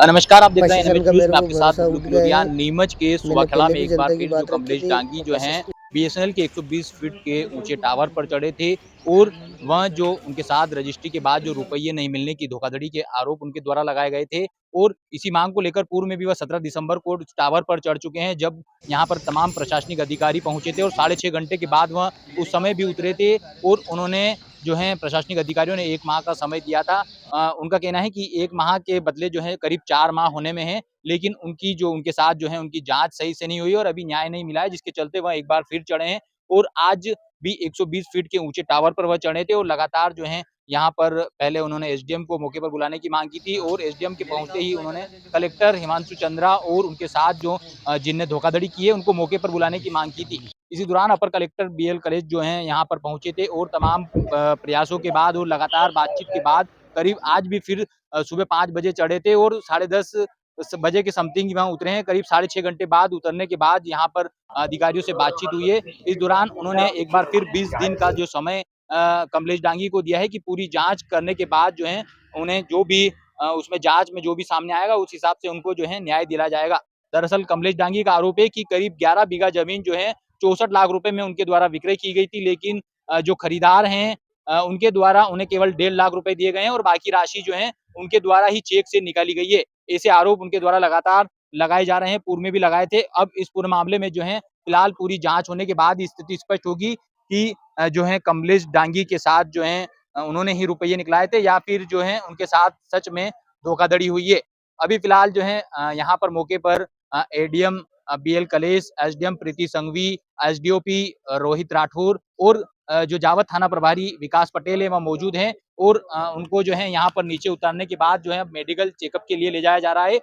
नमस्कार, आप देख रहे हैं प्रशासन एनएमएच का न्यूज़ मेरे में को आपके साथ भरोसा बबलू उठ गया किलोरिया। है। नीमच के मैंने सुवाखला पहले में भी एक बार जनता की फिर जो बात रखी कमलेश थी डांगी और जो हैं प्रशासन बीएसएनएल के 120 फीट के ऊंचे टावर पर चढ़े थे और वह जो उनके साथ रजिस्ट्री के बाद जो रुपये नहीं मिलने की धोखाधड़ी के आरोप उनके द्वारा लगाए गए थे और इसी मांग को लेकर पूर्व में भी वह 17 दिसंबर को टावर पर चढ़ चुके हैं, जब यहाँ पर तमाम प्रशासनिक अधिकारी पहुंचे थे और 6.5 घंटे के बाद वह उस समय भी उतरे थे और उन्होंने जो है प्रशासनिक अधिकारियों ने 1 माह का समय दिया था। उनका कहना है कि 1 माह के बदले जो है करीब 4 माह होने में है, लेकिन उनकी जो उनके साथ जो है उनकी जाँच सही से नहीं हुई और अभी न्याय नहीं मिला है, जिसके चलते वह एक बार फिर चढ़े हैं और आज भी 120 फीट के ऊँचे टावर पर वह चढ़े थे और लगातार जो है यहाँ पर पहले उन्होंने एसडीएम को मौके पर बुलाने की मांग की थी और एसडीएम के पहुँचते ही उन्होंने कलेक्टर हिमांशु चंद्रा और उनके साथ जो जिनने धोखाधड़ी की है उनको मौके पर बुलाने की मांग की थी। इसी दौरान अपर कलेक्टर बीएल कलेश जो हैं यहाँ पर पहुंचे थे और तमाम प्रयासों के बाद और लगातार बातचीत के बाद करीब आज भी फिर सुबह 5 बजे चढ़े थे और 10:30 बजे के समथिंग वहाँ उतरे हैं। करीब 6.5 घंटे बाद उतरने के बाद यहाँ पर अधिकारियों से बातचीत हुई है। इस दौरान उन्होंने एक बार फिर 20 दिन का जो समय कमलेश डांगी को दिया है कि पूरी जाँच करने के बाद जो है उन्हें जो भी उसमें जाँच में जो भी सामने आएगा उस हिसाब से उनको जो है न्याय दिलाया जाएगा। दरअसल कमलेश डांगी का आरोप है कि करीब 11 बीघा जमीन जो है 64 लाख रुपए में उनके द्वारा विक्रय की गई थी, लेकिन जो खरीदार हैं उनके द्वारा उन्हें केवल 1.5 लाख रुपए दिए गए हैं और बाकी राशि जो है उनके द्वारा ही चेक से निकाली गई है। ऐसे आरोप उनके द्वारा लगातार लगाए जा रहे हैं, पूर्व में भी लगाए थे। अब इस पूरे मामले में जो है फिलहाल पूरी जाँच होने के बाद स्थिति स्पष्ट होगी कि जो है कमलेश डांगी के साथ जो है उन्होंने ही रुपये निकलाए थे या फिर जो है उनके साथ सच में धोखाधड़ी हुई है। अभी फिलहाल जो है यहाँ पर मौके पर एडीएम बीएल कलेश, एसडीएम प्रीति संघवी, एसडीओपी रोहित राठौर और जो जावत थाना प्रभारी विकास पटेल है वह मौजूद हैं और उनको जो है यहाँ पर नीचे उतारने के बाद जो है मेडिकल चेकअप के लिए ले जाया जा रहा है।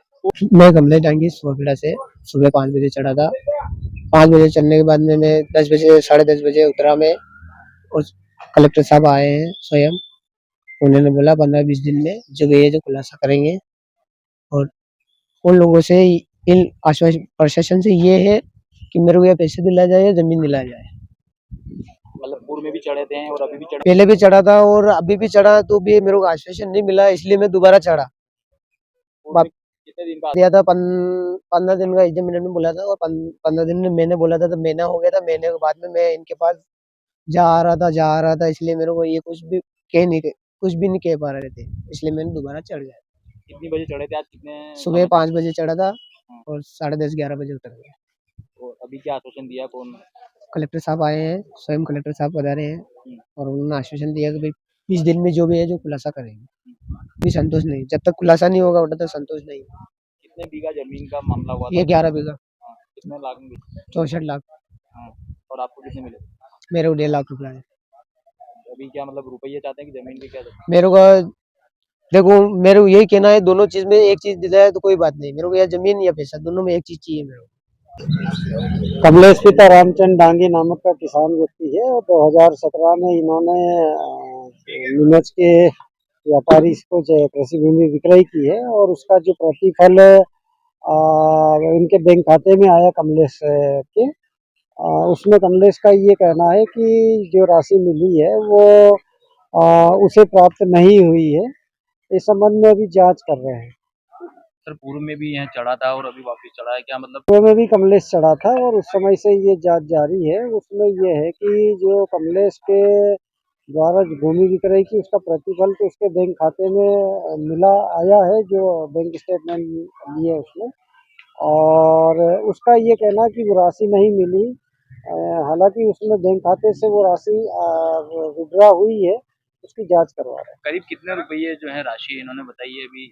मैं कमलेश डांगी सोफिया से सुबह 5 बजे चढ़ा था। 5 बजे चढ़ने के बाद मैंने 10 बजे 10:30 बजे उतरा मैं और कलेक्टर साहब आए हैं स्वयं। उन्होंने बोला 15-20 दिन में जो भी है जो खुलासा करेंगे और उन लोगों से इन आश्वासन प्रशासन से ये है कि मेरे को या पैसे दिलाया जाए या जमीन दिलाया जाए। मतलब पूर्व में भी चढ़े थे और अभी भी चढ़े पहले भी चढ़ा था और अभी भी चढ़ा तो भी मेरे को आश्वासन नहीं मिला, इसलिए मैं दोबारा चढ़ा। कितने दिन बाद दिया था 15 दिन का एग्जाम मैंने बोला था और 15 दिन में मैंने बोला था तो महीना हो गया था। महीने के बाद में मैं इनके पास जा रहा था, इसलिए मेरे को ये कुछ भी नहीं कह पा रहे थे, इसलिए मैंने दोबारा चढ़ गया। कितनी बजे चढ़े थे आज कितने सुबह समय 5 बजे चढ़ा था हाँ, और 10:30-11 बजे उतर गया। और अभी क्या आश्वासन दिया कौन? कलेक्टर साहब आए हैं, स्वयं कलेक्टर साहब पधारे हैं हम्म, और उन्होंने आश्वासन दिया कि भाई 20 दिन में जो भी है जो खुलासा करेंगे। भी संतोष नहीं, जब तक खुलासा नहीं होगा तब तक संतोष नहीं। कितने बीघा जमीन का मामला हुआ ये था? 11 बीघा हाँ, कितने लाख में बेची? 64 लाख हाँ, और आपको कितने मिले? मेरे को 1.5 लाख रुपया है। अभी क्या मतलब रुपये चाहते हैं कि जमीन के क्या चाहते हैं? मेरे को देखो, मेरे को यही कहना है, दोनों चीज में एक चीज दिलाए तो कोई बात नहीं, मेरे को या जमीन या पैसा दोनों में एक चीज चाहिए मेरे को। कमलेश पिता रामचंद्र डांगी नामक का किसान व्यक्ति है और 2017 में इन्होंने नीमच के व्यापारी को कृषि भूमि विक्रय की है और उसका जो प्रतिफल इनके बैंक खाते में आया कमलेश के, उसमें कमलेश का ये कहना है कि जो राशि मिली है वो उसे प्राप्त नहीं हुई है। इस संबंध में अभी जांच कर रहे हैं। सर पूर्व में भी यहाँ चढ़ा था और अभी वापस चढ़ा है, क्या मतलब? पूर्व में भी कमलेश चढ़ा था और उस समय से ये जांच जारी है। उसमें ये है कि जो कमलेश के द्वारा भूमि विक्रय की उसका प्रतिफल तो उसके बैंक खाते में मिला आया है, जो बैंक स्टेटमेंट लिए उसने, और उसका ये कहना कि वो राशि नहीं मिली। हालांकि उसमें बैंक खाते से वो राशि विड्रॉ हुई है, उसकी जांच करवा रहे हैं। करीब कितने रुपये जो है राशि इन्होंने बताई है अभी?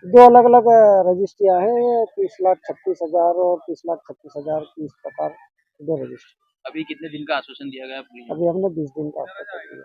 दो अलग अलग रजिस्ट्रियाँ हैं, 30,36,000 और 30,36,000 की, इस प्रकार दो रजिस्ट्री। अभी कितने दिन का आश्वासन दिया गया पुलिस? अभी हमने 20 दिन का आपको दिया।